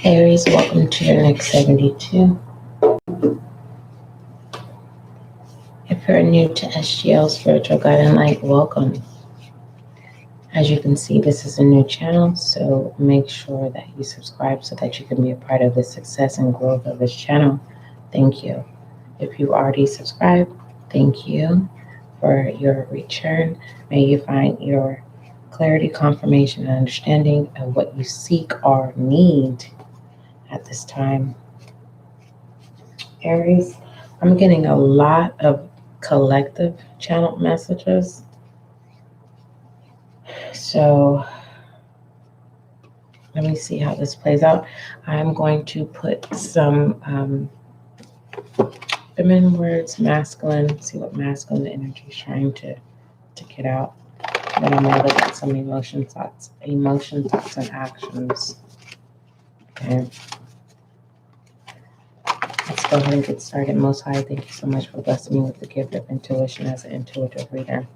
Aries, welcome to your next 72. If you're new to SGL Spiritual Guide and Light, welcome. As you can see, this is a new channel, so make sure that you subscribe so that you can be a part of the success and growth of this channel. Thank you. If you already subscribed, thank you for your return. May you find your clarity, confirmation, and understanding of what you seek or need at this time. Aries, I'm getting a lot of collective channel messages. So let me see how this plays out. I'm going to put some feminine words, masculine, see what masculine energy is trying to get out. Then I'm going to look at some emotion, thoughts, and actions. Okay. Let's go ahead and get started. Most High, thank you so much for blessing me with the gift of intuition as an intuitive reader.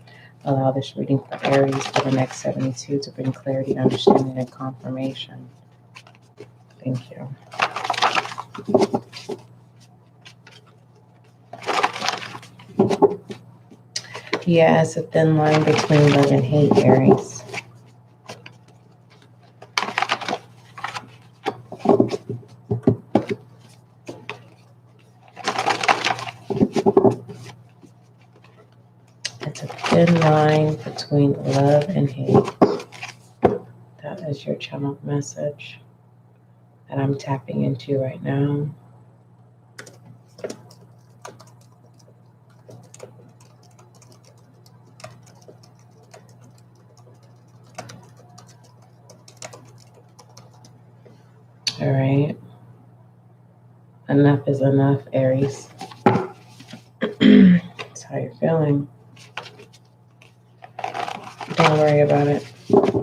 Allow this reading for Aries for the next 72 to bring clarity, understanding, and confirmation. Thank you. Yeah, it's a thin line between love and hate, Aries. It's a thin line between love and hate. That is your channel message that I'm tapping into right now. All right. Enough is enough, Aries. That's how you're feeling. Don't worry about it.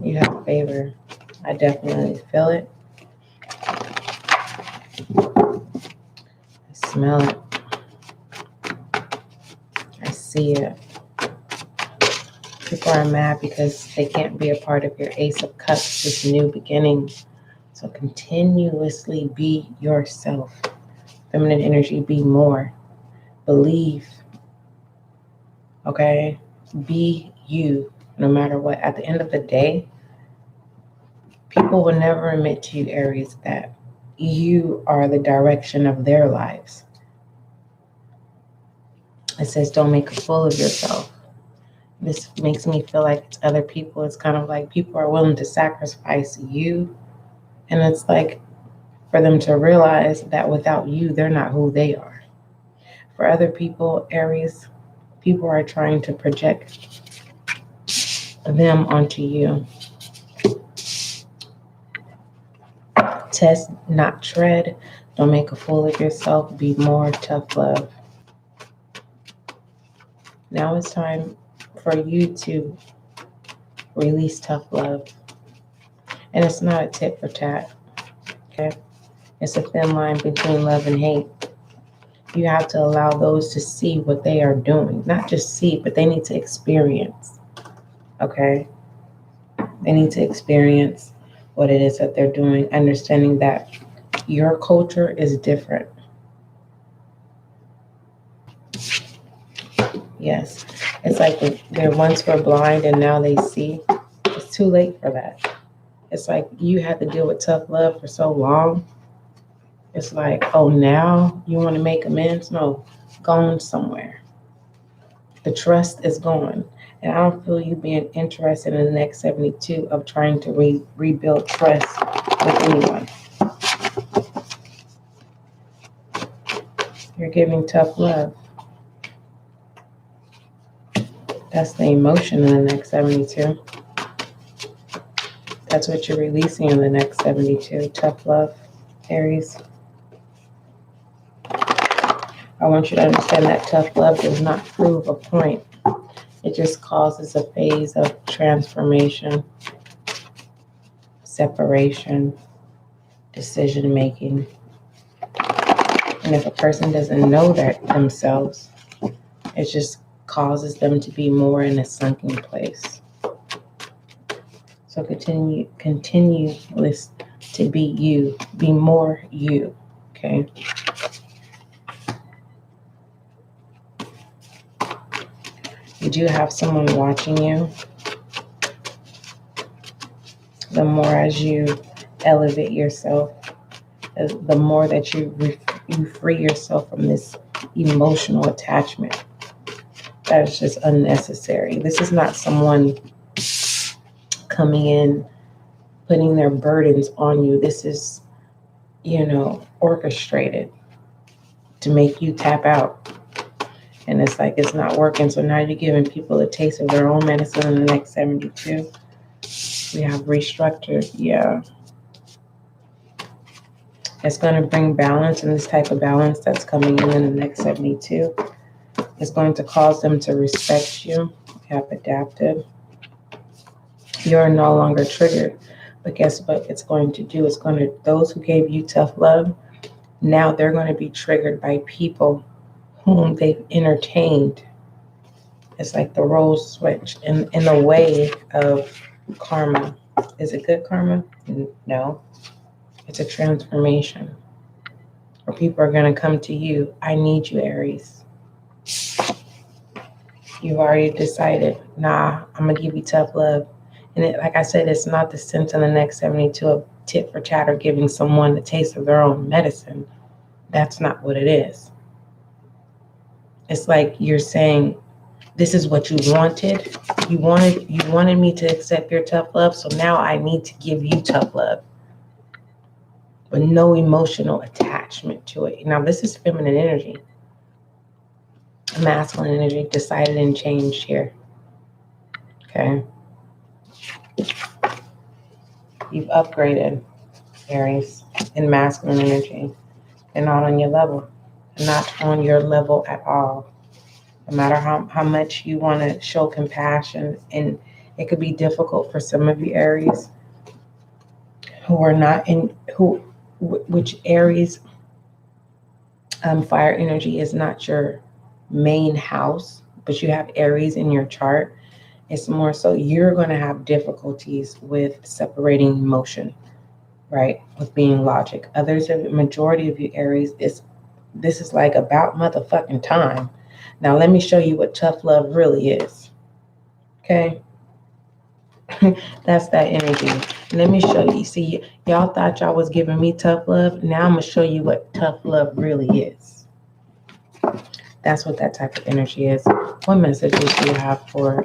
You have favor. I definitely feel it. I smell it. I see it. People are mad because they can't be a part of your Ace of Cups, this new beginning. So continuously be yourself. Feminine energy, be more. Believe. Okay? Be you, no matter what. At the end of the day, people will never admit to you, Aries, that you are the direction of their lives. It says, don't make a fool of yourself. This makes me feel like it's other people. It's kind of like people are willing to sacrifice you. And it's like for them to realize that without you, they're not who they are. For other people, Aries, people are trying to project them onto you. Test, not tread. Don't make a fool of yourself. Be more, tough love. Now it's time for you to release tough love. And it's not a tit for tat. Okay? It's a thin line between love and hate. You have to allow those to see what they are doing. Not just see, but they need to experience. Okay? They need to experience what it is that they're doing, understanding that your culture is different. Yes. It's like they once were blind and now they see. It's too late for that. It's like you had to deal with tough love for so long. It's like, oh, now you want to make amends? No, gone somewhere. The trust is gone. And I don't feel you being interested in the next 72 of trying to rebuild trust with anyone. You're giving tough love. That's the emotion in the next 72. That's what you're releasing in the next 72. Tough love, Aries. I want you to understand that tough love does not prove a point. It just causes a phase of transformation, separation, decision making. And if a person doesn't know that themselves, it just causes them to be more in a sunken place. So continue to be you. Be more you. Okay. You do have someone watching you. The more as you elevate yourself, the more that you free yourself from this emotional attachment that is just unnecessary. This is not someone coming in, putting their burdens on you. This is, orchestrated to make you tap out. And it's like it's not working. So now you're giving people a taste of their own medicine in the next 72. We have restructured. Yeah. It's going to bring balance, and this type of balance that's coming in the next 72 is going to cause them to respect you. You have adapted. You're no longer triggered. But guess what it's going to do? It's going to, those who gave you tough love, now they're going to be triggered by people whom they've entertained. It's like the roles switch in the way of karma. Is it good karma? No. It's a transformation. Where people are going to come to you. I need you, Aries. You've already decided, nah, I'm going to give you tough love. And like I said, it's not the sense in the next 72 of tit for tat or giving someone a taste of their own medicine. That's not what it is. It's like you're saying, this is what you wanted. You wanted me to accept your tough love, so now I need to give you tough love. But no emotional attachment to it. Now, this is feminine energy. Masculine energy decided and changed here. Okay. You've upgraded, Aries, in masculine energy. And not on your level. Not on your level at all. No matter how much you want to show compassion, and it could be difficult for some of you Aries who are not in, which Aries fire energy is not your main house, but you have Aries in your chart. It's more so you're going to have difficulties with separating emotion, right? With being logic. Majority of you Aries, this is like about motherfucking time. Now, let me show you what tough love really is. Okay? That's that energy. Let me show you. See, y'all thought y'all was giving me tough love. Now I'm going to show you what tough love really is. That's what that type of energy is. What messages do you have for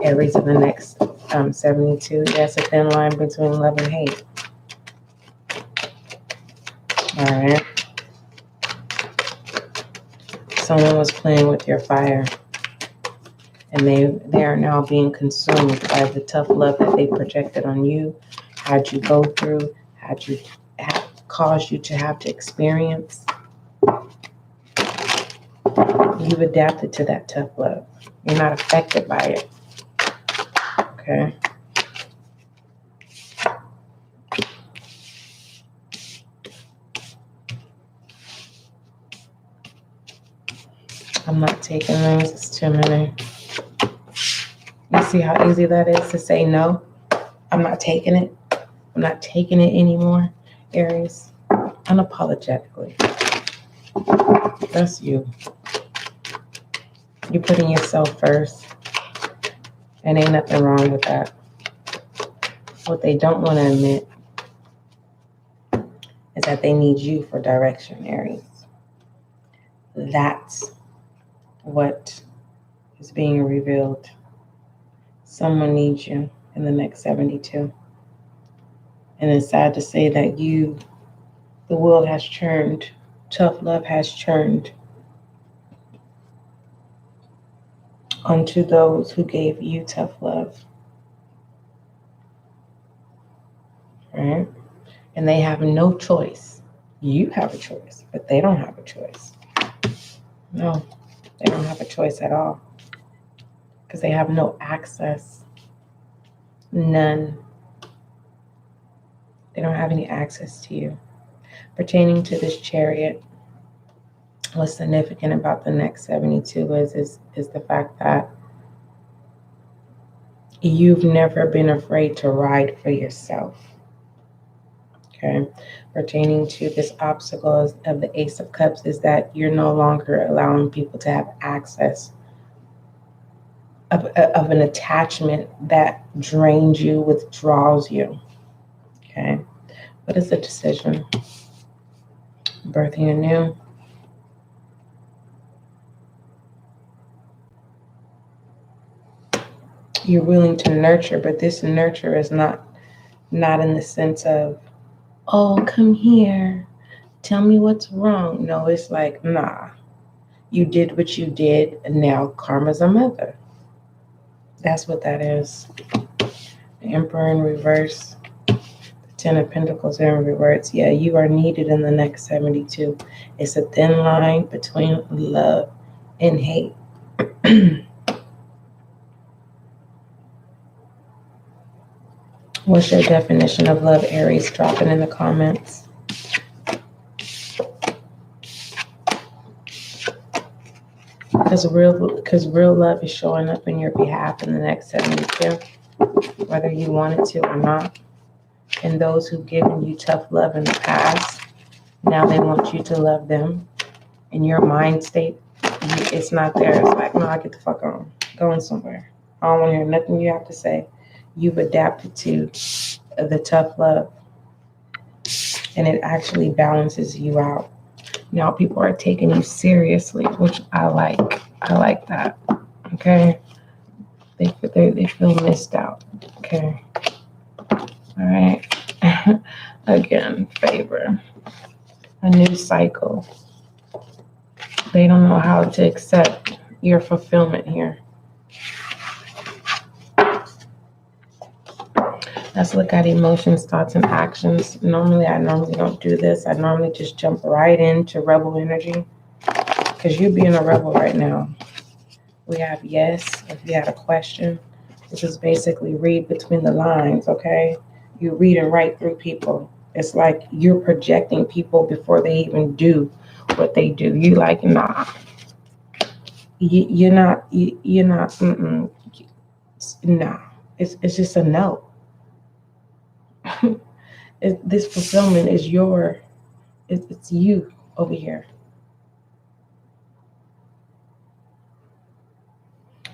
Aries in the next 72? Yes, a thin line between love and hate. All right. Someone was playing with your fire, and they are now being consumed by the tough love that they projected on you, had you go through, had caused you to have to experience. You've adapted to that tough love. You're not affected by it. Okay. I'm not taking those. It's too many. You see how easy that is to say no? I'm not taking it. I'm not taking it anymore, Aries. Unapologetically. That's you. You're putting yourself first. And ain't nothing wrong with that. What they don't want to admit is that they need you for direction, Aries. That's what is being revealed. Someone needs you in the next 72. And it's sad to say that the world has churned. Tough love has churned onto those who gave you tough love. Right? And they have no choice. You have a choice, but they don't have a choice. No, they don't have a choice at all. Because they have no access. None. They don't have any access to you. Pertaining to this Chariot, what's significant about the next 72 is the fact that You've never been afraid to ride for yourself. Okay. Pertaining to this obstacle of the Ace of Cups is that you're no longer allowing people to have access of an attachment that drains you, withdraws you. Okay. What is the decision? Birthing anew. You're willing to nurture, but this nurture is not in the sense of, oh, come here, tell me what's wrong. No, it's like, nah, you did what you did, and now karma's a mother. That's what that is. The Emperor in reverse, the Ten of Pentacles in reverse. Yeah, you are needed in the next 72. It's a thin line between love and hate. What's your definition of love, Aries? Drop it in the comments. Because real love is showing up in your behalf in the next 72, whether you want it to or not. And those who've given you tough love in the past, now they want you to love them. In your mind state, it's not there. It's like, no, I get the fuck on. Going somewhere. I don't want to hear nothing you have to say. You've adapted to the tough love. And it actually balances you out. Now people are taking you seriously, which I like. I like that. Okay. They feel missed out. Okay. All right. Again, favor. A new cycle. They don't know how to accept your fulfillment here. Let's look at emotions, thoughts, and actions. I normally don't do this. I normally just jump right into rebel energy because you're being a rebel right now. We have yes, if you had a question. This is basically read between the lines, okay? You're reading right through people. It's like you're projecting people before they even do what they do. You like, nah. You're not, nah. It's just a no. This fulfillment is it's you over here.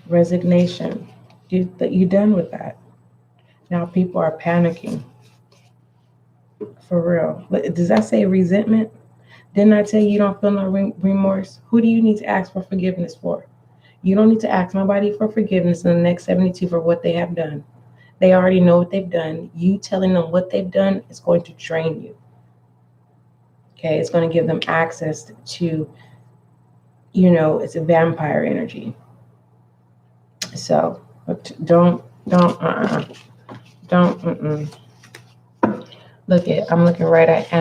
Resignation. You're done with that. Now people are panicking. For real. Does that say resentment? Didn't I tell you don't feel no remorse? Who do you need to ask for forgiveness for? You don't need to ask nobody for forgiveness in the next 72 for what they have done. They already know what they've done. You telling them what they've done is going to drain you. Okay, it's going to give them access to, it's a vampire energy. So don't. I'm looking right at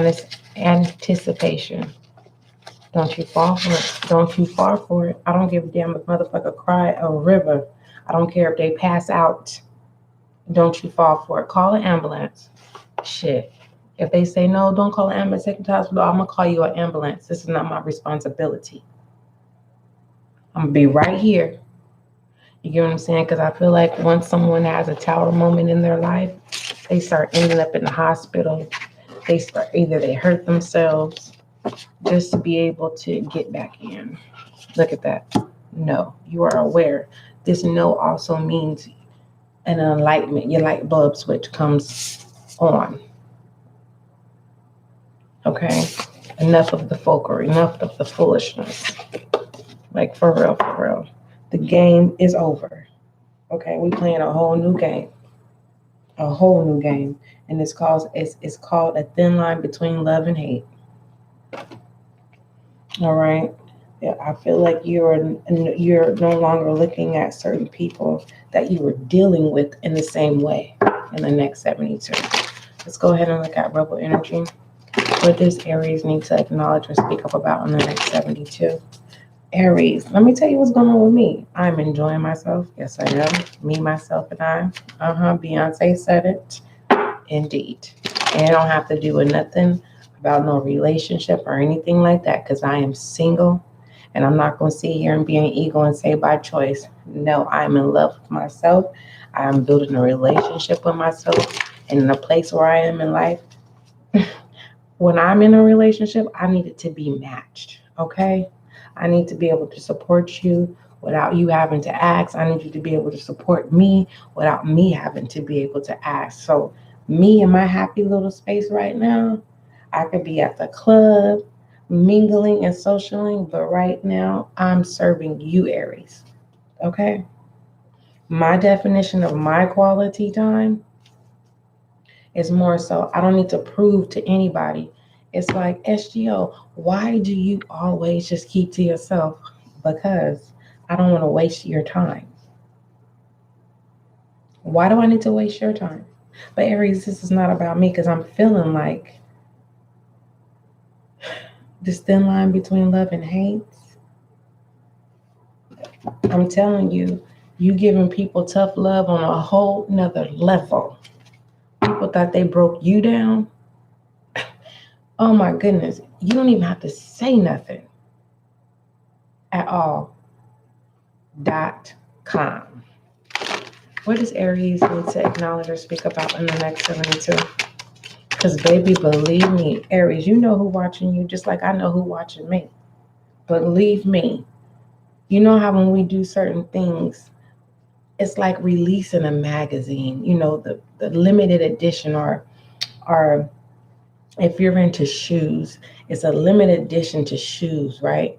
anticipation. Don't you fall for it. Don't you fall for it. I don't give a damn if motherfucker cry a river. I don't care if they pass out. Don't you fall for it. Call an ambulance. Shit. If they say no, don't call an ambulance. Take them to the hospital. I'm going to call you an ambulance. This is not my responsibility. I'm going to be right here. You get what I'm saying? Because I feel like once someone has a tower moment in their life, they start ending up in the hospital. Either they hurt themselves just to be able to get back in. Look at that. No, you are aware. This no also means an enlightenment. Your light bulb switch comes on. Okay? Enough of the folklore. Enough of the foolishness. Like, for real, for real. The game is over. Okay? We playing a whole new game. A whole new game. And it's called a thin line between love and hate. All right? Yeah, I feel like you're no longer looking at certain people that you were dealing with in the same way in the next 72. Let's go ahead and look at rebel energy. What does Aries need to acknowledge or speak up about in the next 72? Aries, let me tell you what's going on with me. I'm enjoying myself. Yes, I am. Me, myself, and I. Beyonce said it. Indeed. And I don't have to do nothing about no relationship or anything like that because I am single And I'm not going to sit here and be an ego and say by choice. No, I'm in love with myself. I'm building a relationship with myself. And in the place where I am in life, when I'm in a relationship, I need it to be matched. Okay? I need to be able to support you without you having to ask. I need you to be able to support me without me having to be able to ask. So, me in my happy little space right now, I could be at the club, mingling and socialing, but right now I'm serving you, Aries. Okay? My definition of my quality time is more so I don't need to prove to anybody. It's like, SGL, why do you always just keep to yourself? Because I don't want to waste your time. Why do I need to waste your time? But Aries, this is not about me because I'm feeling like this thin line between love and hate. I'm telling you, you giving people tough love on a whole nother level. People thought they broke you down. Oh my goodness. You don't even have to say nothing at all. .com. What does Aries need to acknowledge or speak about in the next 72? Because baby, believe me, Aries, you know who watching you just like I know who watching me. Believe me. You know how when we do certain things, it's like releasing a magazine, you know, the limited edition or if you're into shoes, it's a limited edition to shoes, right?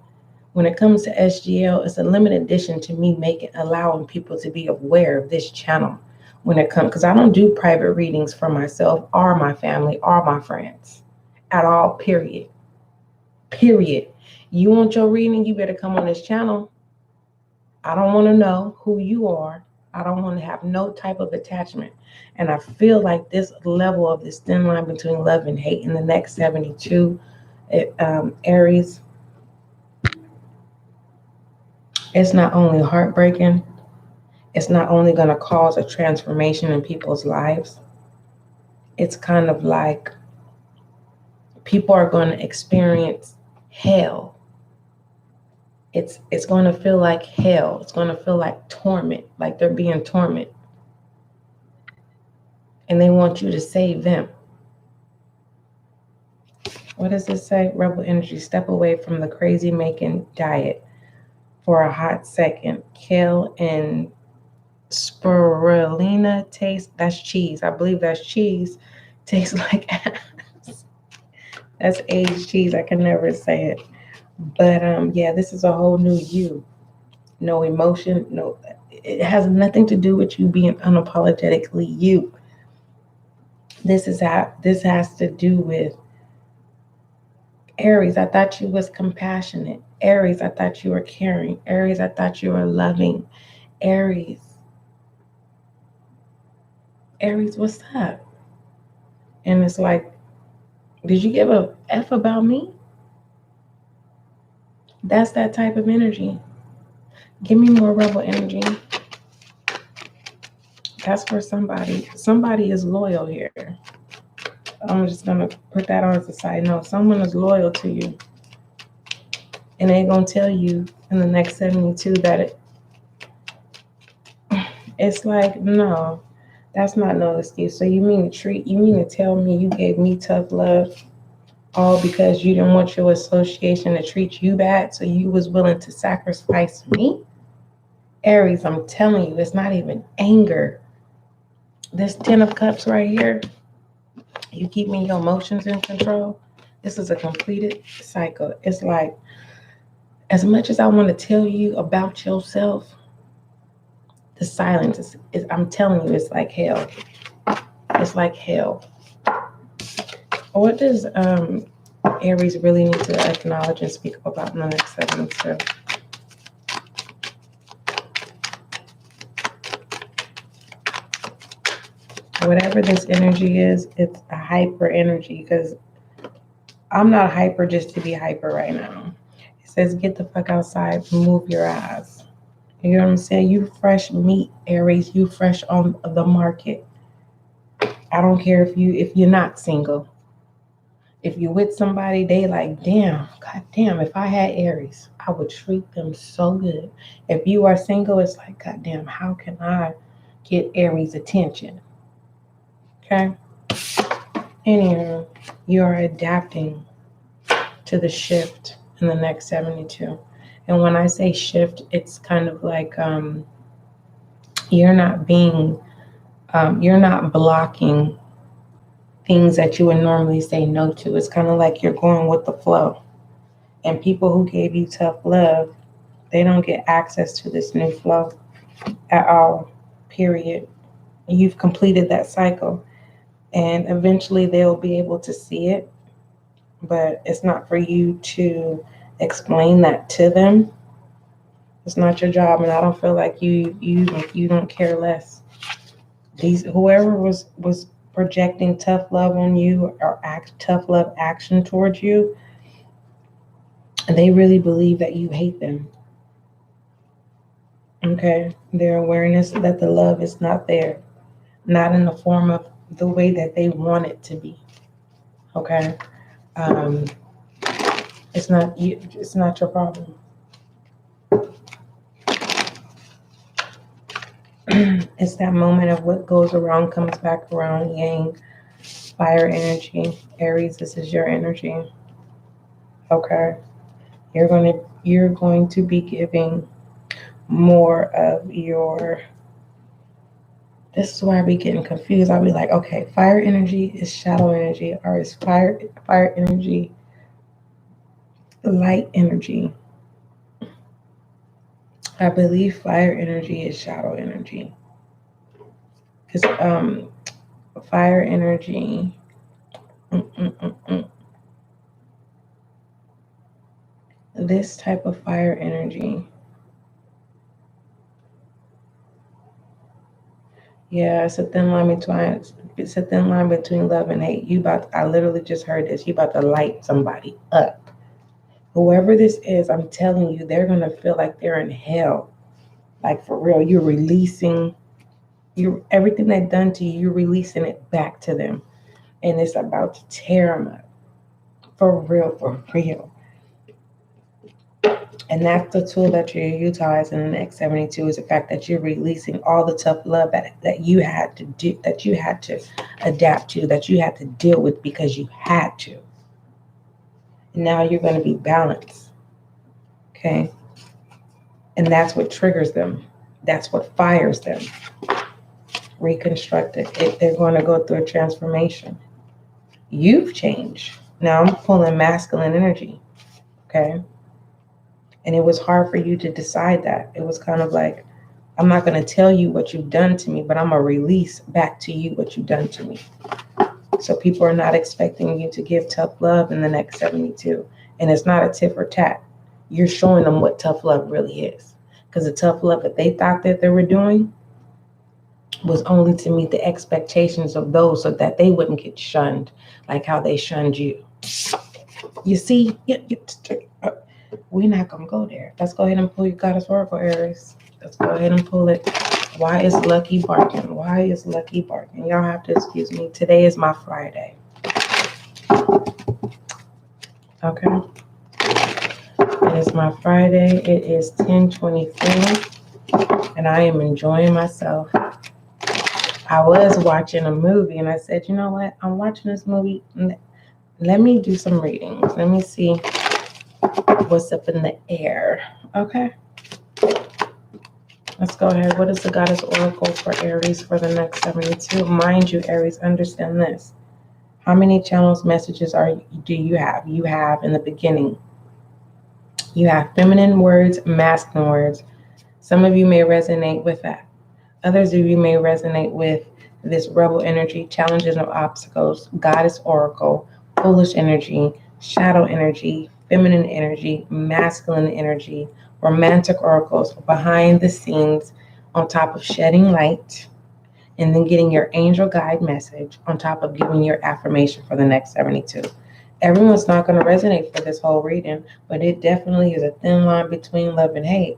When it comes to SGL, it's a limited edition to me allowing people to be aware of this channel when it comes, because I don't do private readings for myself or my family or my friends at all, period. Period. You want your reading, you better come on this channel. I don't want to know who you are. I don't want to have no type of attachment. And I feel like this level of this thin line between love and hate in the next 72, Aries, it's not only heartbreaking, it's not only going to cause a transformation in people's lives, it's kind of like people are going to experience hell. It's going to feel like hell. It's going to feel like torment, like they're being tormented. And they want you to save them. What does it say? Rebel energy, step away from the crazy making diet for a hot second. Kale and spirulina taste, that's cheese. I believe that's cheese. Tastes like ass. That's aged cheese. I can never say it. But yeah, this is a whole new you. No emotion, no, it has nothing to do with you being unapologetically you. This has to do with Aries. I thought you was compassionate. Aries, I thought you were caring. Aries, I thought you were loving. Aries, what's up? And it's like, did you give a F about me? That's that type of energy. Give me more rebel energy. That's for somebody. Somebody is loyal here. I'm just going to put that on as a side note. Someone is loyal to you. And they're going to tell you in the next 72 that it's like, no, that's not no excuse. So you mean to tell me you gave me tough love all because you didn't want your association to treat you bad, so you was willing to sacrifice me? Aries, I'm telling you, it's not even anger. This 10 of Cups right here, you keeping your emotions in control. This is a completed cycle. It's like, as much as I want to tell you about yourself, the silence is I'm telling you, it's like hell. It's like hell. What does Aries really need to acknowledge and speak about in the next 72? Whatever this energy is, it's a hyper energy, because I'm not hyper just to be hyper right now. It says get the fuck outside, move your eyes. You know what I'm saying? You fresh meat, Aries. You fresh on the market. I don't care if you're not single. If you're with somebody, they like, damn, god damn, if I had Aries, I would treat them so good. If you are single, it's like, god damn, how can I get Aries attention? Okay. Anywho, you are adapting to the shift in the next 72. And when I say shift, it's kind of like you're not blocking things that you would normally say no to. It's kind of like you're going with the flow. And people who gave you tough love, they don't get access to this new flow at all, period. You've completed that cycle. And eventually they'll be able to see it, but it's not for you to explain that to them. It's not your job, and I don't feel like you don't care less. Whoever was projecting tough love on you or tough love action towards you, they really believe that you hate them. Okay, their awareness that the love is not there, not in the form of the way that they want it to be. Okay, it's not you. It's not your problem. It's that moment of what goes around comes back around. Yang, fire energy. Aries, this is your energy. Okay, you're going to be giving more of your. This is why I be getting confused. I'll be like, okay, fire energy is shadow energy, or is fire energy light energy? I believe fire energy is shadow energy. Because fire energy, this type of fire energy, yeah, it's a thin line between love and hate. I literally just heard this. You about to light somebody up. Whoever this is, I'm telling you, they're gonna feel like they're in hell. Like for real, you're releasing everything they've done to you, you're releasing it back to them. And it's about to tear them up. For real, for real. And that's the tool that you're utilizing in the next 72 is the fact that you're releasing all the tough love that you had to do, that you had to adapt to, that you had to deal with because you had to. And now you're going to be balanced. Okay? And that's what triggers them. That's what fires them. Reconstructed. They're going to go through a transformation. You've changed. Now I'm pulling masculine energy. Okay? And it was hard for you to decide that. It was kind of like, I'm not going to tell you what you've done to me, but I'm going to release back to you what you've done to me. So people are not expecting you to give tough love in the next 72. And it's not a tit for tat. You're showing them what tough love really is. Because the tough love that they thought that they were doing was only to meet the expectations of those so that they wouldn't get shunned like how they shunned you. You see? We're not going to go there. Let's go ahead and pull your Goddess Oracle, Aries. Let's go ahead and pull it. Why is Lucky barking? Why is Lucky barking? Y'all have to excuse me. Today is my Friday. Okay. It is my Friday. It is 10:24. And I am enjoying myself. I was watching a movie and I said, you know what? I'm watching this movie. Let me do some readings. Let me see what's up in the air. Okay. Let's go ahead. What is the Goddess Oracle for Aries for the next 72? Mind you, Aries, understand this. How many channels messages do you have? You have in the beginning. You have feminine words, masculine words. Some of you may resonate with that. Others of you may resonate with this rebel energy, challenges and obstacles, Goddess Oracle, foolish energy, shadow energy, feminine energy, masculine energy, romantic oracles, behind the scenes, on top of shedding light, and then getting your angel guide message, on top of giving your affirmation for the next 72. Everyone's not going to resonate for this whole reading, but it definitely is a thin line between love and hate.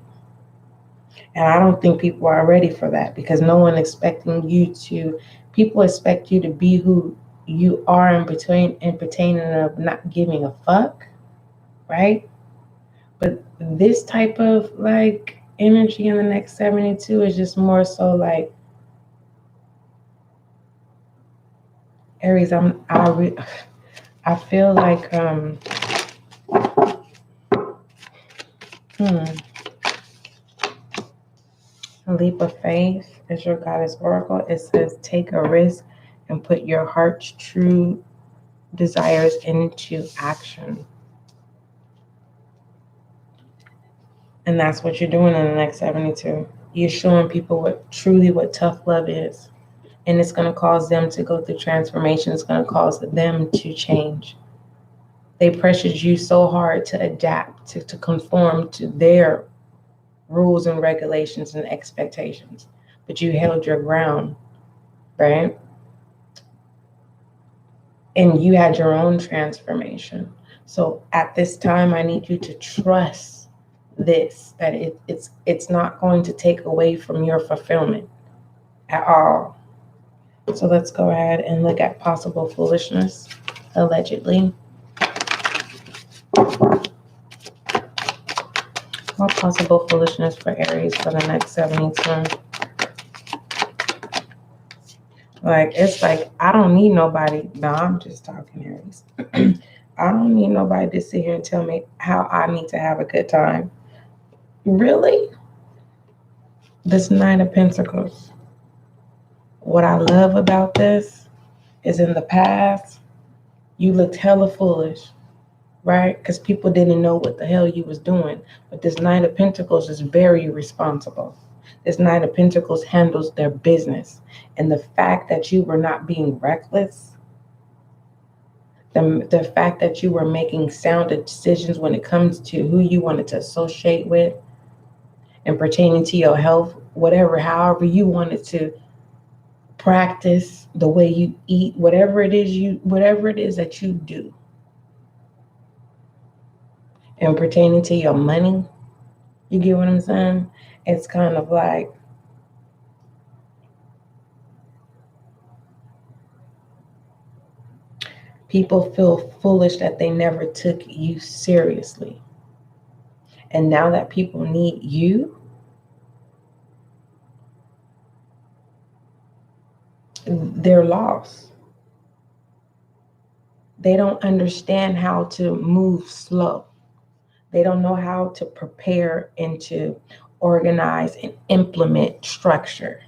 And I don't think people are ready for that because no one expecting you to, people expect you to be who you are in pertaining of not giving a fuck, right? But this type of like energy in the next 72 is just more so like Aries. I feel like a leap of faith is your goddess oracle. It says take a risk and put your heart's true desires into action. And that's what you're doing in the next 72. You're showing people what tough love is. And it's going to cause them to go through transformation. It's going to cause them to change. They pressured you so hard to adapt, to conform to their rules and regulations and expectations. But you held your ground, right? And you had your own transformation. So at this time, I need you to trust this, that it's not going to take away from your fulfillment at all. So let's go ahead and look at possible foolishness, allegedly. What possible foolishness for Aries for the next 72? Like, it's like, I don't need nobody. No, I'm just talking, Aries. I don't need nobody to sit here and tell me how I need to have a good time. Really? This Nine of Pentacles. What I love about this is in the past, you looked hella foolish, right? Because people didn't know what the hell you was doing. But this Nine of Pentacles is very responsible. This Nine of Pentacles handles their business. And the fact that you were not being reckless, the fact that you were making sound decisions when it comes to who you wanted to associate with and pertaining to your health, however you wanted to practice, the way you eat, whatever it is that you do, and pertaining to your money, you get what I'm saying? It's kind of like people feel foolish that they never took you seriously. And now that people need you, they're lost. They don't understand how to move slow. They don't know how to prepare and to organize and implement structure.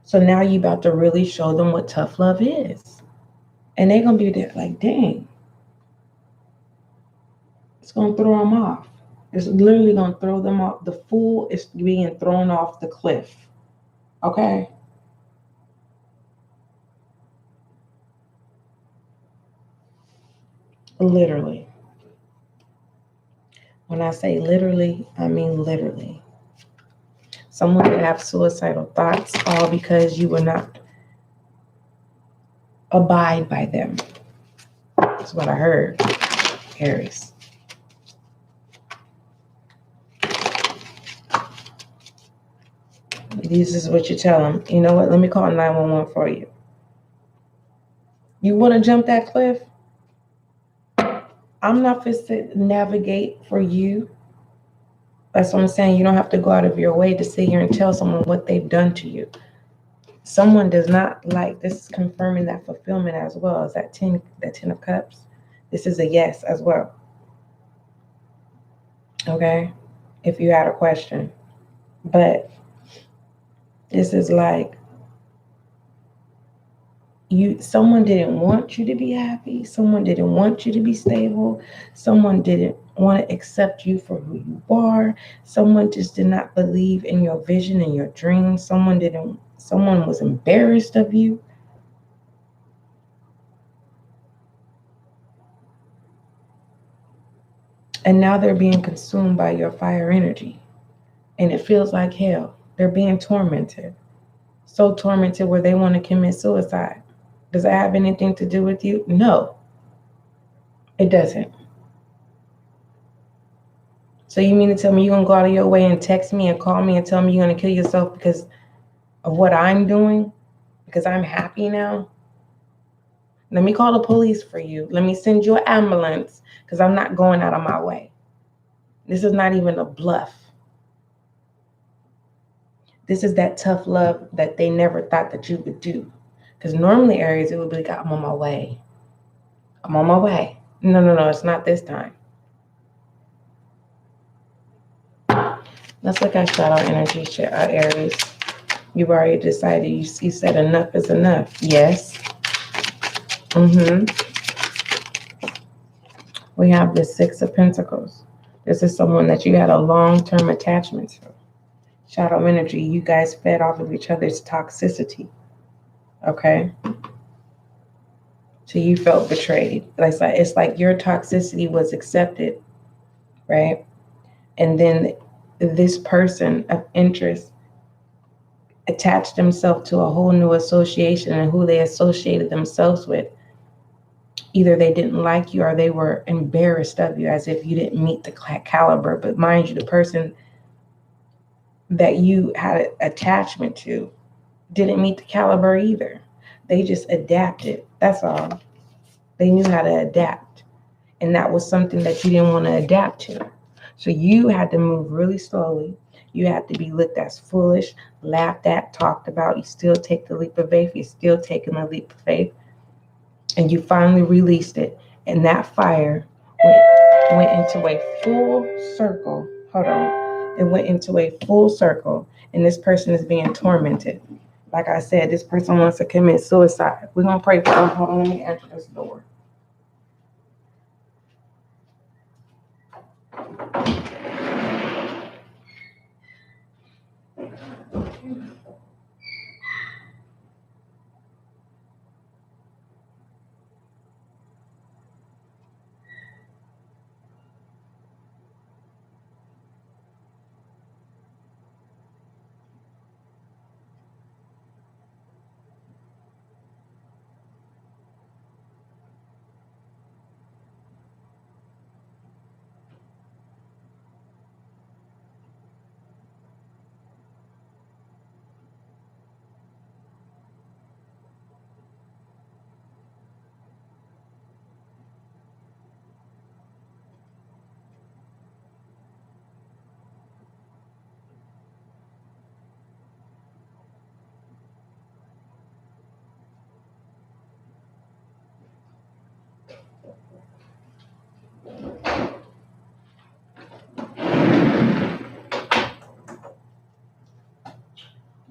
So now you're about to really show them what tough love is. And they're going to be there like, dang. It's going to throw them off. It's literally going to throw them off. The fool is being thrown off the cliff. Okay? Literally. When I say literally, I mean literally. Someone could have suicidal thoughts all because you will not abide by them. That's what I heard, Aries. This is what you tell them. You know what? Let me call 911 for you. You want to jump that cliff? I'm not fit to navigate for you. That's what I'm saying. You don't have to go out of your way to sit here and tell someone what they've done to you. Someone does not like, this is confirming that fulfillment as well as that 10 of Cups. This is a yes as well. Okay? If you had a question. But this is like, someone didn't want you to be happy. Someone didn't want you to be stable. Someone didn't want to accept you for who you are. Someone just did not believe in your vision and your dreams. Someone was embarrassed of you. And now they're being consumed by your fire energy. And it feels like hell. They're being tormented. So tormented where they want to commit suicide. Does that have anything to do with you? No, it doesn't. So you mean to tell me you're going to go out of your way and text me and call me and tell me you're going to kill yourself because of what I'm doing? Because I'm happy now? Let me call the police for you. Let me send you an ambulance because I'm not going out of my way. This is not even a bluff. This is that tough love that they never thought that you would do. Because normally, Aries, it would be like, I'm on my way. I'm on my way. No, it's not this time. Let's look at shadow energy, Aries. You've already decided. You said enough is enough. Yes. We have the Six of Pentacles. This is someone that you had a long-term attachment to. Shadow energy, you guys fed off of each other's toxicity. Okay? So you felt betrayed. It's like your toxicity was accepted, right? And then this person of interest attached themselves to a whole new association, and who they associated themselves with, either they didn't like you or they were embarrassed of you, as if you didn't meet the caliber. But mind you, the person that you had an attachment to didn't meet the caliber either. They just adapted. That's all. They knew how to adapt. And that was something that you didn't want to adapt to. So you had to move really slowly. You had to be looked as foolish, laughed at, talked about. You still take the leap of faith. You're still taking the leap of faith. And you finally released it. And that fire went into a full circle. Hold on. It went into a full circle. And this person is being tormented. Like I said, this person wants to commit suicide. We're going to pray for them. Hold on, let me enter this door.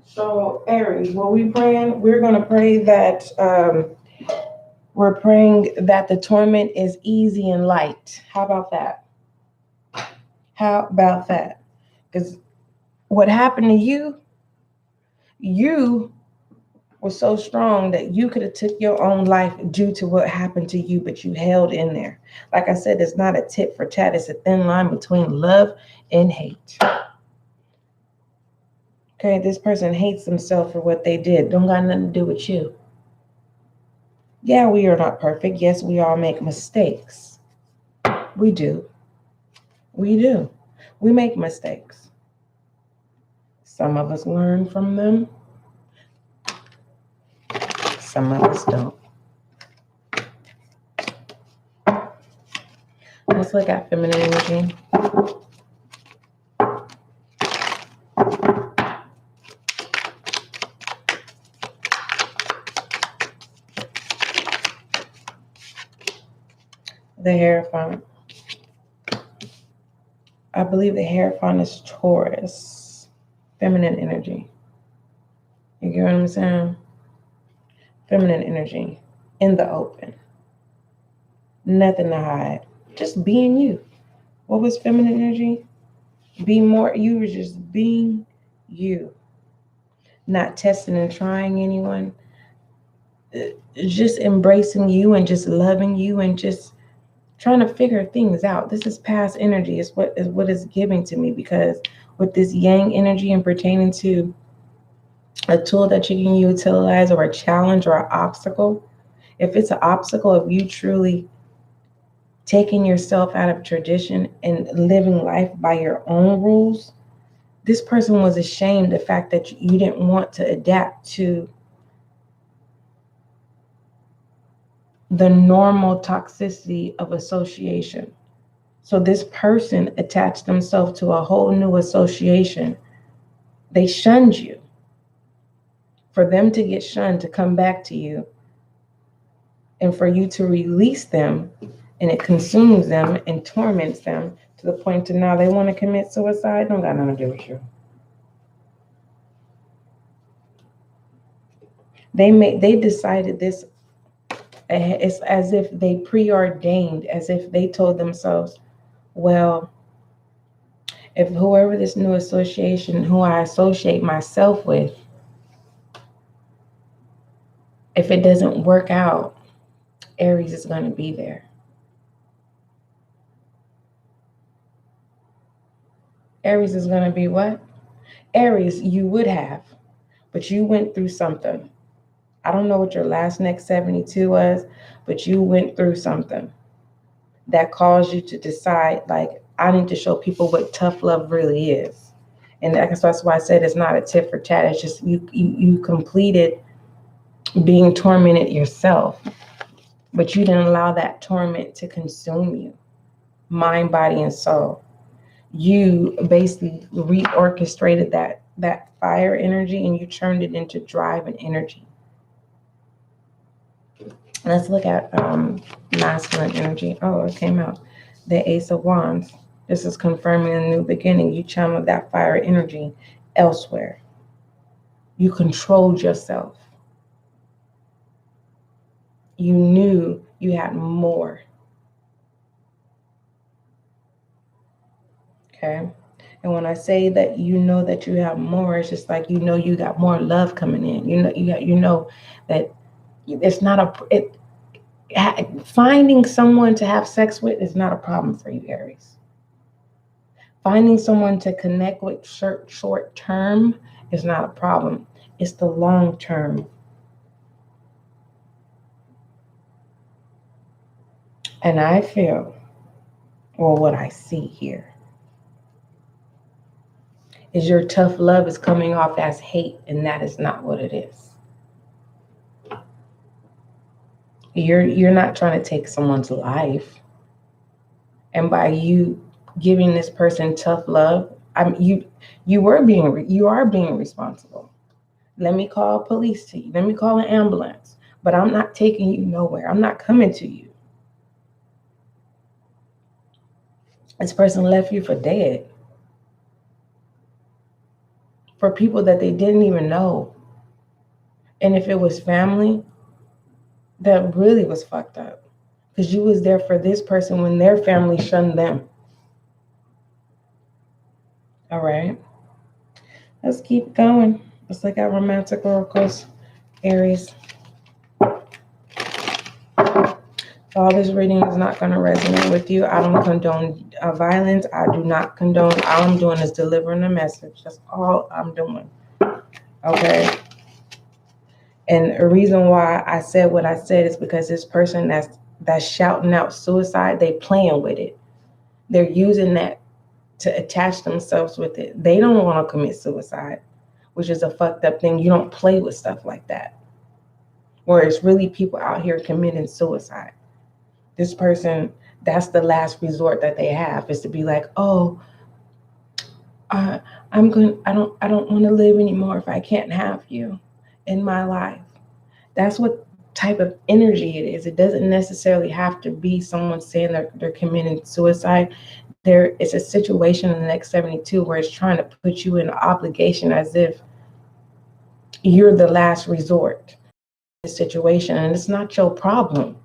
So, Aries, what we praying? We're going to pray that we're praying that the torment is easy and light. How about that? How about that? Because what happened to you was so strong that you could have took your own life due to what happened to you, but you held in there. Like I said, it's not a tit for tat. It's a thin line between love and hate. Okay, this person hates themselves for what they did. Don't got nothing to do with you. Yeah, we are not perfect. Yes, we all make mistakes. We do. We do. We make mistakes. Some of us learn from them. Some of us don't. Let's look at feminine energy. The Hierophant. I believe the Hierophant is Taurus. Feminine energy. You get what I'm saying? Feminine energy. In the open. Nothing to hide. Just being you. What was feminine energy? Be more. You were just being you. Not testing and trying anyone. Just embracing you and just loving you and just trying to figure things out. This is past energy. It's what is giving to me, because with this yang energy and pertaining to a tool that you can utilize or a challenge or an obstacle, if it's an obstacle of you truly taking yourself out of tradition and living life by your own rules, this person was ashamed of the fact that you didn't want to adapt to the normal toxicity of association. So this person attached themselves to a whole new association. They shunned you. For them to get shunned, to come back to you, and for you to release them, and it consumes them and torments them to the point to now they want to commit suicide, don't got nothing to do with you. They decided this. It's as if they preordained, as if they told themselves, well, if whoever this new association, who I associate myself with, if it doesn't work out, Aries is going to be there. Aries is going to be what? Aries, you would have, but you went through something. I don't know what your last next 72 was, but you went through something that caused you to decide, like, I need to show people what tough love really is. And that's why I said it's not a tit for tat. It's just you completed being tormented yourself, but you didn't allow that torment to consume you, mind, body, and soul. You basically reorchestrated that fire energy and you turned it into drive and energy. Let's look at masculine energy. Oh, it came out. The Ace of Wands. This is confirming a new beginning. You channeled that fire energy elsewhere. You controlled yourself. You knew you had more. Okay? And when I say that you know that you have more, it's just like you know you got more love coming in. You know that it's not finding someone to have sex with is not a problem for you, Aries. Finding someone to connect with short term is not a problem. It's the long term. And I feel, or what I see here, is your tough love is coming off as hate, and that is not what it is. You're not trying to take someone's life. And by you giving this person tough love, you are being responsible. Let me call police to you. Let me call an ambulance. But I'm not taking you nowhere. I'm not coming to you. This person left you for dead. For people that they didn't even know. And if it was family, that really was fucked up. Because you was there for this person when their family shunned them. All right. Let's keep going. Let's look at romantic oracles, Aries. All this reading is not going to resonate with you. I don't condone violence. I do not condone. All I'm doing is delivering a message. That's all I'm doing. Okay. And the reason why I said what I said is because this person that's shouting out suicide, they playing with it. They're using that to attach themselves with it. They don't want to commit suicide, which is a fucked up thing. You don't play with stuff like that. Where it's really people out here committing suicide. This person, that's the last resort that they have, is to be like, oh, I don't want to live anymore if I can't have you in my life. That's what type of energy it is. It doesn't necessarily have to be someone saying they're committing suicide. There is a situation in the next 72 where it's trying to put you in an obligation as if you're the last resort in the situation, and it's not your problem.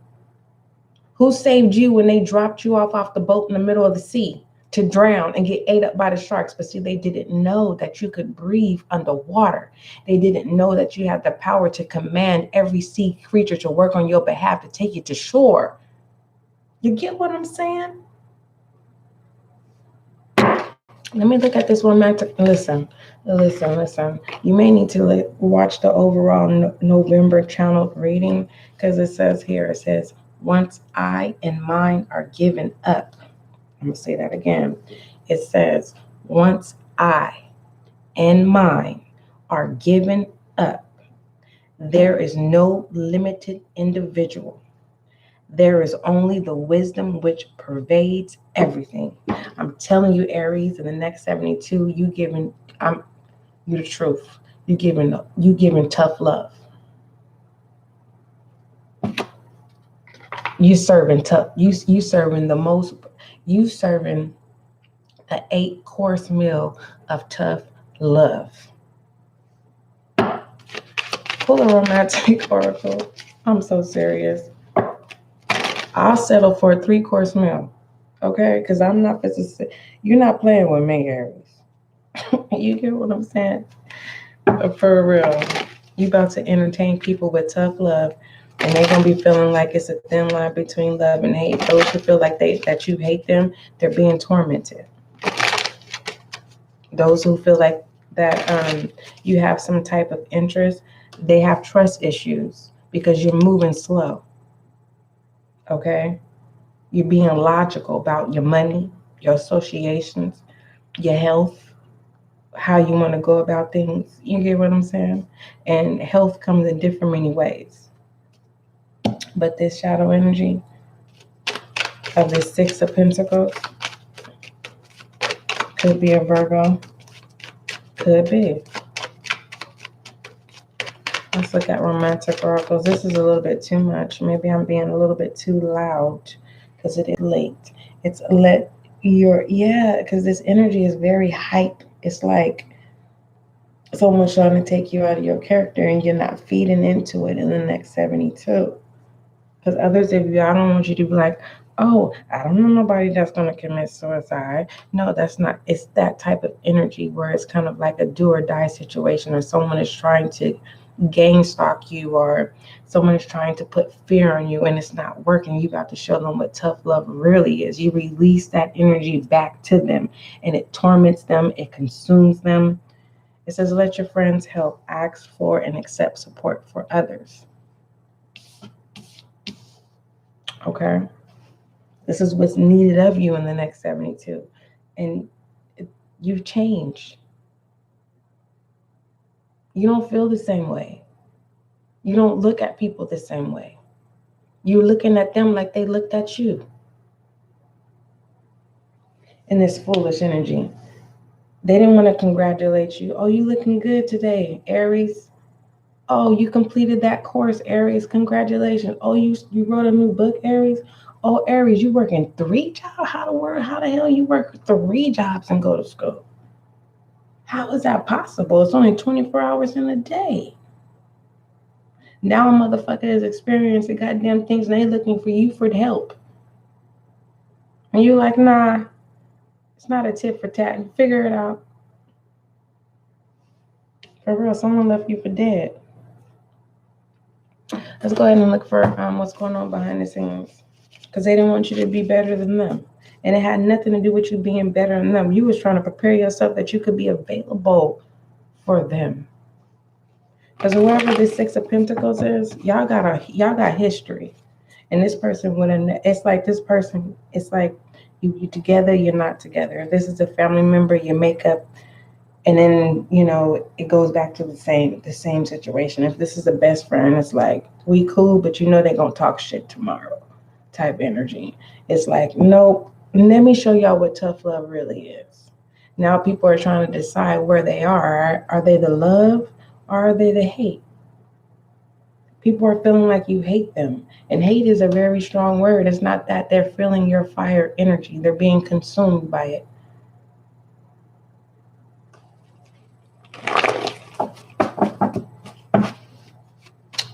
Who saved you when they dropped you off the boat in the middle of the sea to drown and get ate up by the sharks? But see, they didn't know that you could breathe underwater. They didn't know that you had the power to command every sea creature to work on your behalf to take you to shore. You get what I'm saying? Let me look at this romantic. Listen. You may need to watch the overall November channel reading, because it says, once I and mine are given up. I'm going to say that again. It says, once I and mine are given up, there is no limited individual There is only the wisdom which pervades everything. I'm telling you, Aries, in the next 72, you the truth. You giving tough love. You serving tough. You serving the most. You serving an 8-course meal of tough love. Pull a romantic oracle. I'm so serious. I'll settle for a 3-course meal. Okay? Because I'm not, you're not playing with me, Aries. You get what I'm saying? For real. You about to entertain people with tough love, and they're going to be feeling like it's a thin line between love and hate. Those who feel like that you hate them, they're being tormented. Those who feel like that you have some type of interest, they have trust issues because you're moving slow. Okay? You're being logical about your money, your associations, your health, how you want to go about things. You get what I'm saying? And health comes in different many ways. But this shadow energy of the 6 of Pentacles could be a Virgo. Could be. Let's look at romantic oracles. This is a little bit too much. Maybe I'm being a little bit too loud because it is late. It's because this energy is very hype. It's like someone's trying to take you out of your character and you're not feeding into it in the next 72. Because others of you, I don't want you to be like, oh, I don't know nobody that's going to commit suicide. No, that's not. It's that type of energy where it's kind of like a do or die situation, or someone is trying to gain stalk you, or someone is trying to put fear on you and it's not working. You got to show them what tough love really is. You release that energy back to them and it torments them. It consumes them. It says, let your friends help, ask for and accept support for others. Okay? This is what's needed of you in the next 72. And you've changed. You don't feel the same way. You don't look at people the same way. You're looking at them like they looked at you. In this foolish energy. They didn't want to congratulate you. Oh, you looking good today, Aries. Oh, you completed that course, Aries. Congratulations. Oh, you wrote a new book, Aries. Oh, Aries, you working 3 jobs? How the hell you work 3 jobs and go to school? How is that possible? It's only 24 hours in a day. Now a motherfucker is experiencing goddamn things and they looking for you for help. And you're like, nah, it's not a tit for tat. Figure it out. For real, someone left you for dead. Let's go ahead and look for what's going on behind the scenes. Because they didn't want you to be better than them. And it had nothing to do with you being better than them. You was trying to prepare yourself that you could be available for them. Because whoever this 6 of Pentacles is, y'all got history. And this person it's like this person, it's like you together, you're not together. If this is a family member, you make up. And then, it goes back to the same situation. If this is a best friend, it's like, we cool, but they're going to talk shit tomorrow type energy. It's like, nope, let me show y'all what tough love really is. Now people are trying to decide where they are. Are they the love or are they the hate? People are feeling like you hate them. And hate is a very strong word. It's not that they're feeling your fire energy. They're being consumed by it.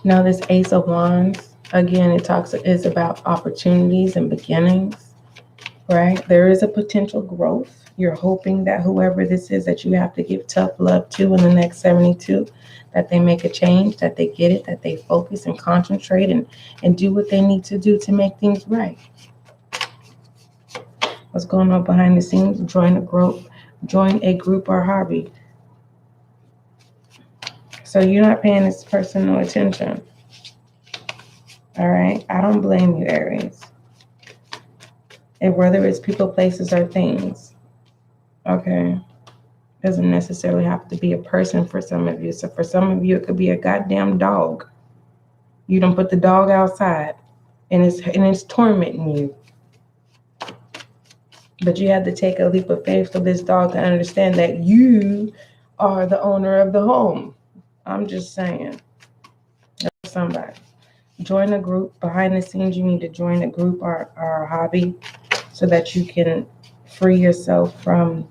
Now this Ace of Wands, again, is about opportunities and beginnings, right? There is a potential growth. You're hoping that whoever this is that you have to give tough love to in the next 72, that they make a change, that they get it, that they focus and concentrate and do what they need to do to make things right. What's going on behind the scenes? Join a group or hobby. So you're not paying this person no attention. All right? I don't blame you, Aries. And whether it's people, places, or things. Okay? Doesn't necessarily have to be a person for some of you. So for some of you, it could be a goddamn dog. You don't put the dog outside. and it's tormenting you. But you have to take a leap of faith for this dog to understand that you are the owner of the home. I'm just saying. Somebody. Join a group. Behind the scenes, you need to join a group or a hobby so that you can free yourself from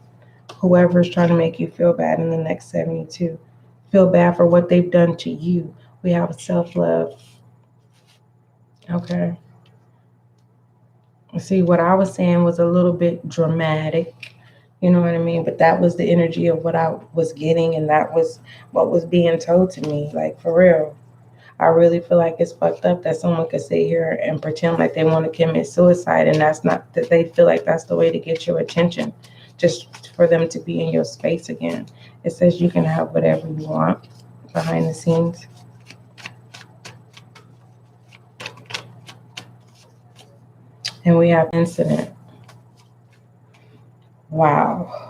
whoever's trying to make you feel bad in the next 72. Feel bad for what they've done to you. We have self-love. Okay. See, what I was saying was a little bit dramatic. You know what I mean? But that was the energy of what I was getting, and that was what was being told to me. Like, for real. I really feel like it's fucked up that someone could sit here and pretend like they want to commit suicide, and that's not, that they feel like that's the way to get your attention, just for them to be in your space again. It says you can have whatever you want behind the scenes. And we have incident. Wow.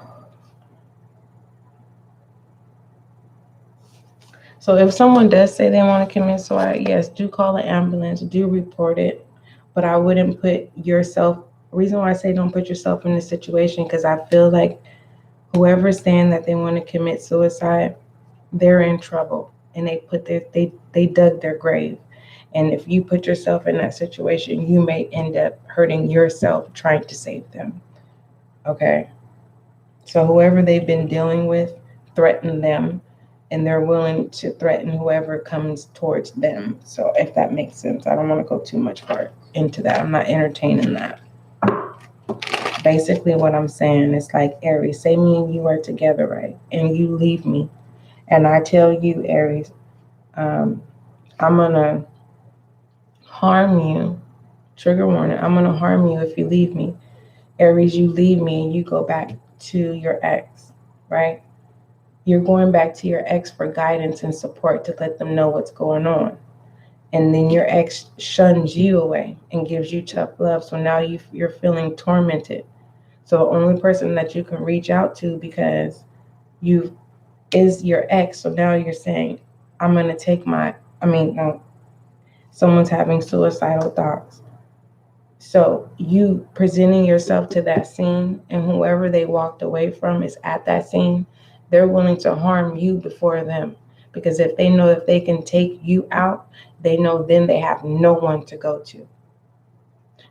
So if someone does say they want to commit suicide, yes, do call an ambulance, do report it. But I wouldn't put yourself, reason why I say don't put yourself in this situation, because I feel like whoever's saying that they want to commit suicide, they're in trouble, and they dug their grave. And if you put yourself in that situation, you may end up hurting yourself trying to save them. Okay? So whoever they've been dealing with, threaten them, and they're willing to threaten whoever comes towards them. So if that makes sense, I don't want to go too much far into that. I'm not entertaining that. Basically what I'm saying is like, Aries, say me and you are together, right? And you leave me. And I tell you, Aries, I'm going to harm you. Trigger warning, I'm going to harm you if you leave me. Aries, you leave me and you go back to your ex, right? You're going back to your ex for guidance and support to let them know what's going on. And then your ex shuns you away and gives you tough love. So now you're feeling tormented. So the only person that you can reach out to, because you is your ex. So now you're saying, I'm going to take someone's having suicidal thoughts. So you presenting yourself to that scene, and whoever they walked away from is at that scene, they're willing to harm you before them. Because if they know if they can take you out, they know then they have no one to go to.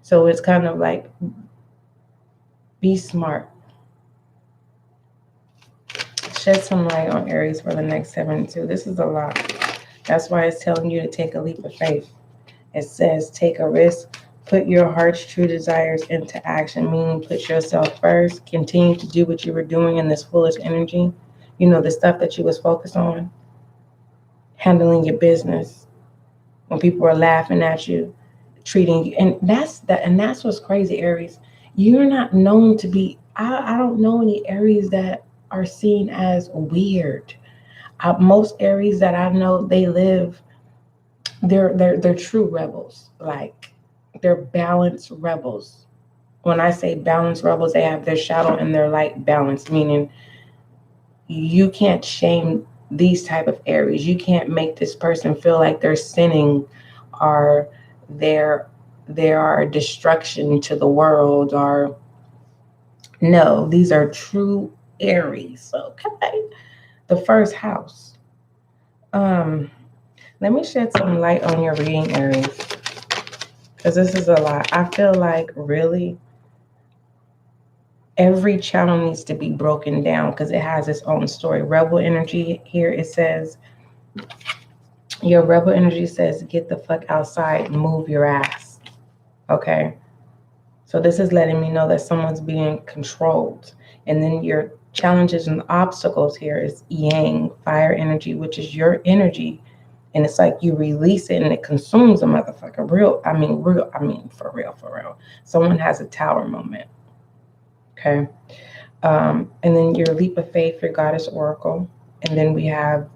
So it's kind of like, be smart. Shed some light on Aries for the next 72. This is a lot. That's why it's telling you to take a leap of faith. It says take a risk, put your heart's true desires into action, meaning put yourself first, continue to do what you were doing in this foolish energy. You know, the stuff that you was focused on, handling your business, when people were laughing at you, treating you. And that's what's crazy, Aries. You're not known to be, I don't know any Aries that are seen as weird. Most Aries that I know, they're true rebels. Like, they're balanced rebels. When I say balanced rebels, they have their shadow and their light balanced, meaning you can't shame these type of Aries. You can't make this person feel like they're sinning or they are a destruction to the world, or no, these are true Aries. Okay. The first house. Let me shed some light on your reading, Aries, because this is a lot. I feel like really every channel needs to be broken down because it has its own story. Rebel energy here, it says, your rebel energy says, get the fuck outside, move your ass. Okay. So this is letting me know that someone's being controlled. And then your challenges and obstacles here is yang, fire energy, which is your energy. And it's like you release it and it consumes a motherfucker. For real. Someone has a tower moment. Okay. And then your leap of faith, your goddess oracle. And then we have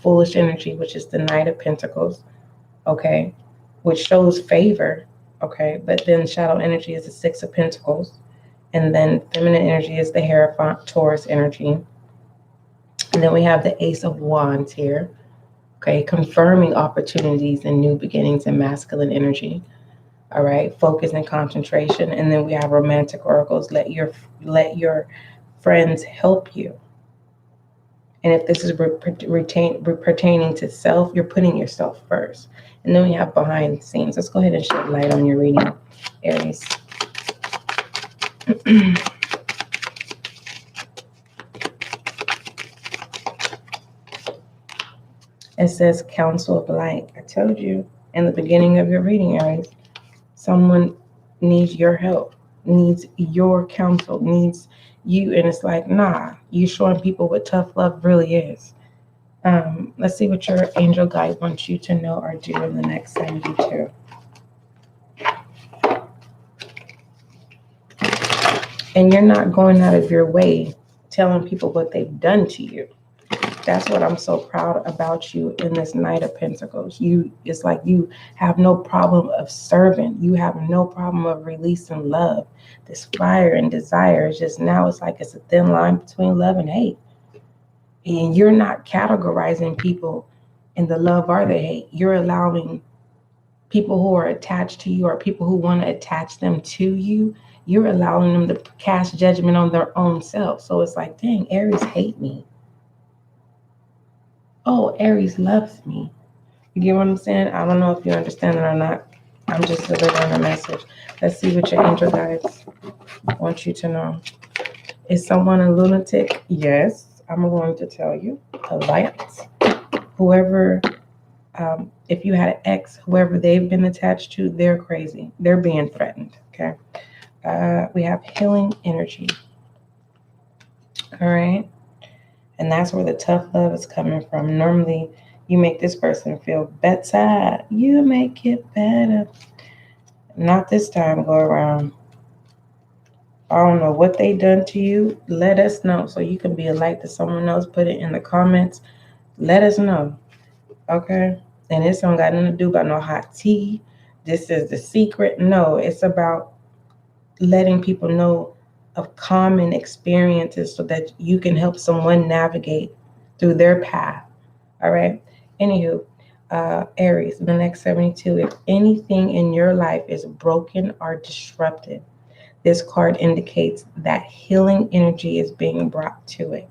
foolish energy, which is the Knight of Pentacles. Okay. Which shows favor. Okay. But then shadow energy is the Six of Pentacles. And then feminine energy is the Hierophant, Taurus energy. And then we have the Ace of Wands here. Okay, confirming opportunities and new beginnings in masculine energy. All right, focus and concentration. And then we have romantic oracles. Let your friends help you. And if this is pertaining to self, you're putting yourself first. And then we have behind the scenes. Let's go ahead and shed light on your reading, Aries. It says Council of Light. I told you in the beginning of your reading, Aries, someone needs your help, needs your counsel, needs you. And it's like, nah, you showing people what tough love really is. Let's see what your angel guide wants you to know or do in the next 72. And you're not going out of your way telling people what they've done to you. That's what I'm so proud about you in this Knight of Pentacles. It's like you have no problem of serving. You have no problem of releasing love. This fire and desire is just now, it's like it's a thin line between love and hate. And you're not categorizing people in the love or the hate. You're allowing people who are attached to you or people who want to attach them to you, you're allowing them to cast judgment on their own self. So it's like, dang, Aries hate me. Oh, Aries loves me. You get what I'm saying? I don't know if you understand it or not. I'm just delivering a message. Let's see what your angel guides want you to know. Is someone a lunatic? Yes. I'm going to tell you. Alliance. Whoever, if you had an ex, whoever they've been attached to, they're crazy. They're being threatened, okay? We have healing energy. All right? And that's where the tough love is coming from. Normally, you make this person feel better. You make it better. Not this time go around. I don't know what they done to you. Let us know so you can be a light to someone else. Put it in the comments. Let us know. Okay? And this don't got nothing to do about no hot tea. This is the secret. No, it's about letting people know of common experiences so that you can help someone navigate through their path. All right? Anywho, Aries, the next 72, if anything in your life is broken or disrupted, this card indicates that healing energy is being brought to it.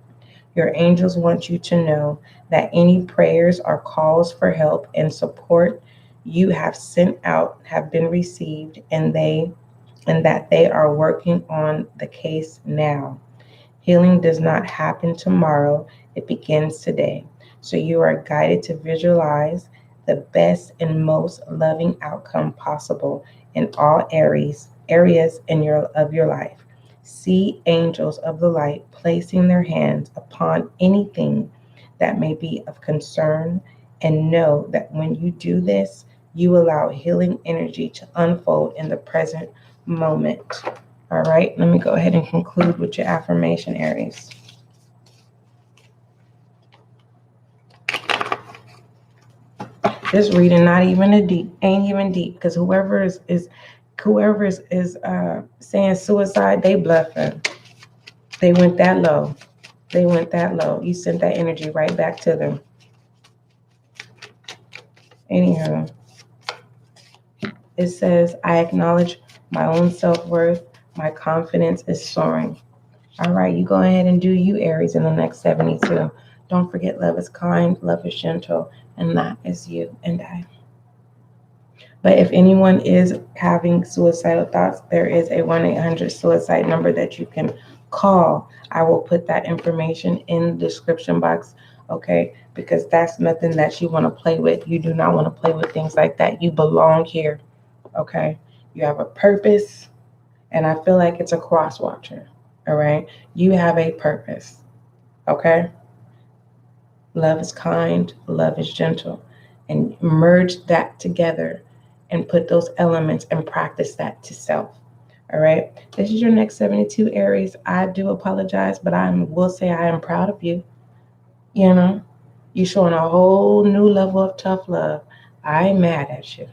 Your angels want you to know that any prayers or calls for help and support you have sent out have been received, and that they are working on the case now. Healing does not happen tomorrow, it begins today. So you are guided to visualize the best and most loving outcome possible in all areas of your life. See angels of the light placing their hands upon anything that may be of concern, and know that when you do this, you allow healing energy to unfold in the present moment. All right, let me go ahead and conclude with your affirmation, Aries. This reading ain't even deep, because whoever is saying suicide, they bluffing. They went that low. You sent that energy right back to them. Anyhow, it says, I acknowledge my own self-worth. My confidence is soaring. All right, you go ahead and do you, Aries, in the next 72. Don't forget, love is kind, love is gentle, and that is you and I. But if anyone is having suicidal thoughts, there is a 1-800-SUICIDE number that you can call. I will put that information in the description box, okay? Because that's nothing that you want to play with. You do not want to play with things like that. You belong here, okay? You have a purpose, and I feel like it's a cross watcher, all right? You have a purpose, okay? Love is kind, love is gentle, and merge that together and put those elements and practice that to self. All right. This is your next 72, Aries. I do apologize, but I will say I am proud of you. You know, you're showing a whole new level of tough love. I ain't mad at you.